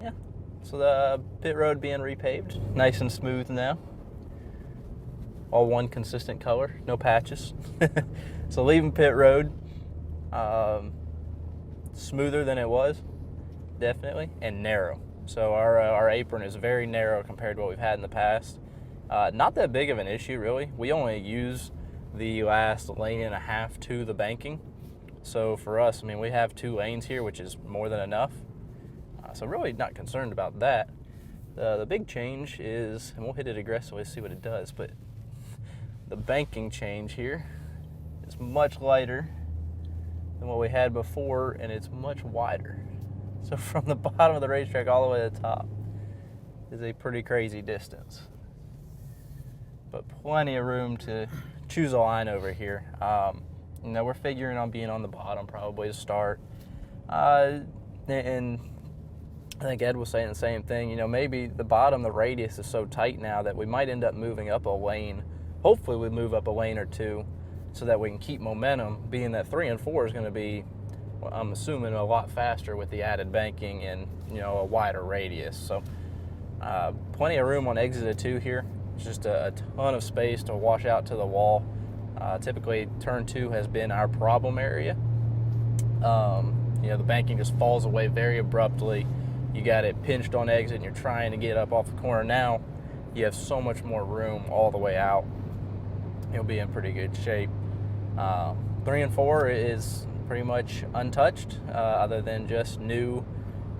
Yeah. So the pit road being repaved, nice and smooth now. All one consistent color, no patches. So leaving pit road, smoother than it was, definitely, and narrow. So our apron is very narrow compared to what we've had in the past. Not that big of an issue, really. We only use the last lane and a half to the banking. So for us, I mean, we have 2 lanes here, which is more than enough. So really not concerned about that. The big change is, and we'll hit it aggressively to see what it does, but the banking change here is much lighter than what we had before, and it's much wider. So from the bottom of the racetrack all the way to the top is a pretty crazy distance. But plenty of room to choose a line over here. You know, we're figuring on being on the bottom probably to start. And I think Ed was saying the same thing. You know, maybe the bottom, the radius is so tight now that we might end up moving up a lane. Hopefully we move up a lane or 2 so that we can keep momentum, being that 3 and 4 is going to be, well, I'm assuming, a lot faster with the added banking and, you know, a wider radius. So plenty of room on exit 2 here. It's just a ton of space to wash out to the wall. Typically, turn 2 has been our problem area. You know, the banking just falls away very abruptly. You got it pinched on exit and you're trying to get up off the corner. Now you have so much more room all the way out. You'll be in pretty good shape. 3 and 4 is pretty much untouched, other than just new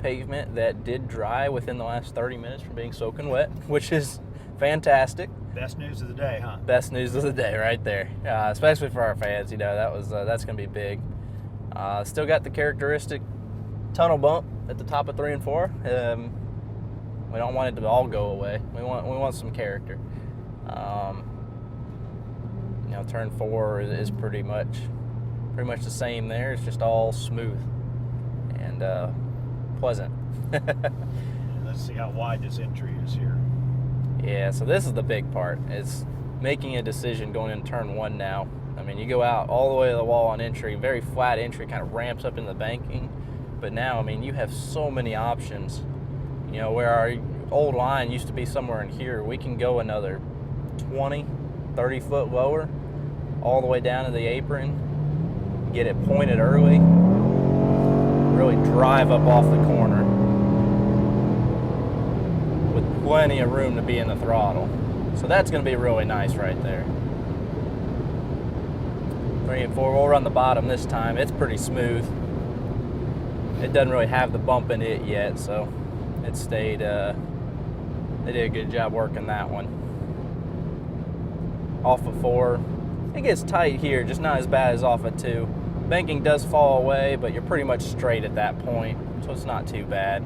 pavement that did dry within the last 30 minutes from being soaking wet, which is fantastic. Best news of the day, huh? Best news of the day right there, especially for our fans. You know, that's going to be big. Still got the characteristic tunnel bump at the top of 3 and 4. We don't want it to all go away. We want some character. You know, turn 4 is pretty much the same there. It's just all smooth and pleasant. Let's see how wide this entry is here. Yeah, so this is the big part. It's making a decision going into turn 1 now. I mean, you go out all the way to the wall on entry, very flat entry, kind of ramps up in the banking. But now, I mean, you have so many options. You know, where our old line used to be somewhere in here, we can go another 20, 30 foot lower, all the way down to the apron, get it pointed early, really drive up off the corner with plenty of room to be in the throttle. So that's going to be really nice right there. 3 and 4, we'll run the bottom this time. It's pretty smooth. It doesn't really have the bump in it yet, so it stayed, they did a good job working that one. Off of 4, it gets tight here, just not as bad as off of 2. Banking does fall away, but you're pretty much straight at that point, so it's not too bad.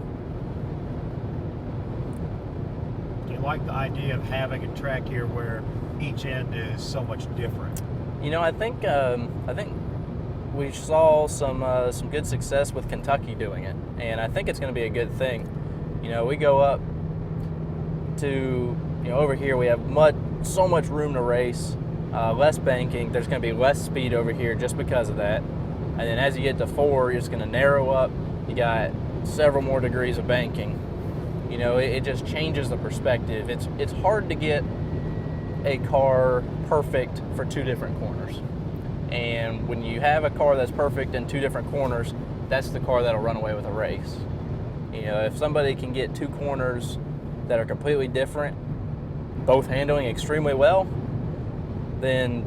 Do you like the idea of having a track here where each end is so much different? You know, I think we saw some good success with Kentucky doing it, and I think it's going to be a good thing. You know, we go up to, you know, over here we have so much room to race, less banking. There's going to be less speed over here just because of that. And then as you get to 4, you're just going to narrow up. You got several more degrees of banking. You know, it just changes the perspective. It's hard to get a car perfect for 2 different corners. And when you have a car that's perfect in 2 different corners, that's the car that'll run away with a race. You know, if somebody can get 2 corners that are completely different, both handling extremely well, then,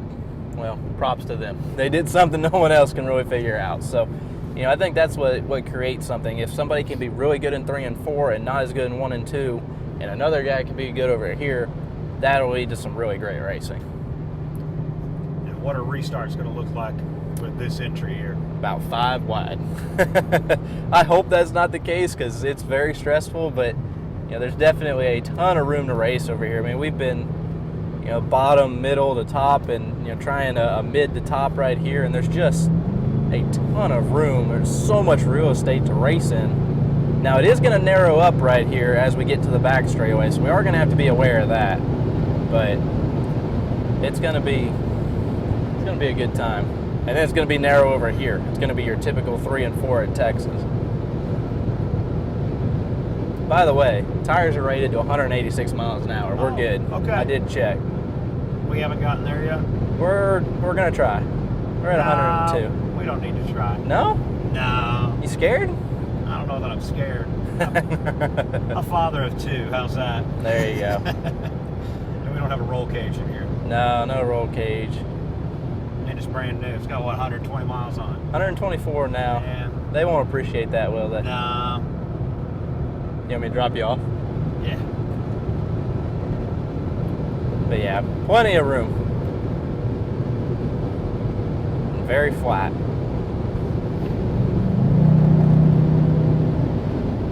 well, props to them. They did something no one else can really figure out. So, you know, I think that's what creates something. If somebody can be really good in 3 and 4 and not as good in 1 and 2, and another guy can be good over here, that'll lead to some really great racing. And what are restarts going to look like with this entry here? About 5 wide. I hope that's not the case because it's very stressful, but you know, there's definitely a ton of room to race over here. I mean, we've been, you know, bottom, middle to top, and you know, trying a mid to top right here, and there's just a ton of room. There's so much real estate to race in. Now it is going to narrow up right here as we get to the back straightaway, so we are going to have to be aware of that. But it's going to be a good time. And then it's going to be narrow over here. It's going to be your typical 3 and 4 at Texas. By the way, tires are rated to 186 miles an hour. We're good. Okay. I did check. We haven't gotten there yet? We're gonna try. We're at 102. We don't need to try. No? No. You scared? I don't know that I'm scared. I'm a father of two. How's that? There you go. And we don't have a roll cage in here. No roll cage. And it's brand new. It's got, what, 120 miles on it? 124 now. And They won't appreciate that, will they? no. You want me to drop you off? Yeah. But yeah, plenty of room. Very flat.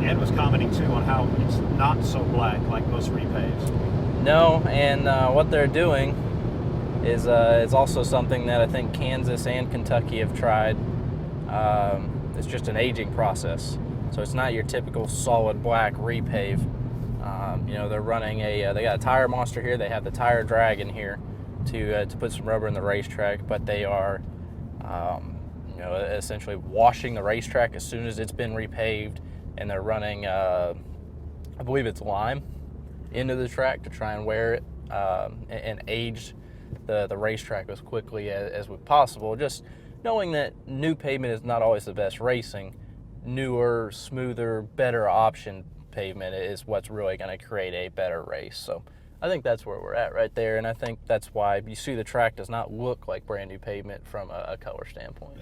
Ed was commenting too on how it's not so black like most repaves. No, and what they're doing is also something that I think Kansas and Kentucky have tried. It's just an aging process. So it's not your typical solid black repave. They're running they got a tire monster here. They have the tire dragon here to put some rubber in the racetrack, but they are, essentially washing the racetrack as soon as it's been repaved, and they're running, I believe it's lime, into the track to try and wear it and age the racetrack as quickly as possible. Just knowing that new pavement is not always the best racing. Newer, smoother, better option pavement is what's really going to create a better race. So I think that's where we're at right there, and I think that's why you see the track does not look like brand new pavement from a color standpoint.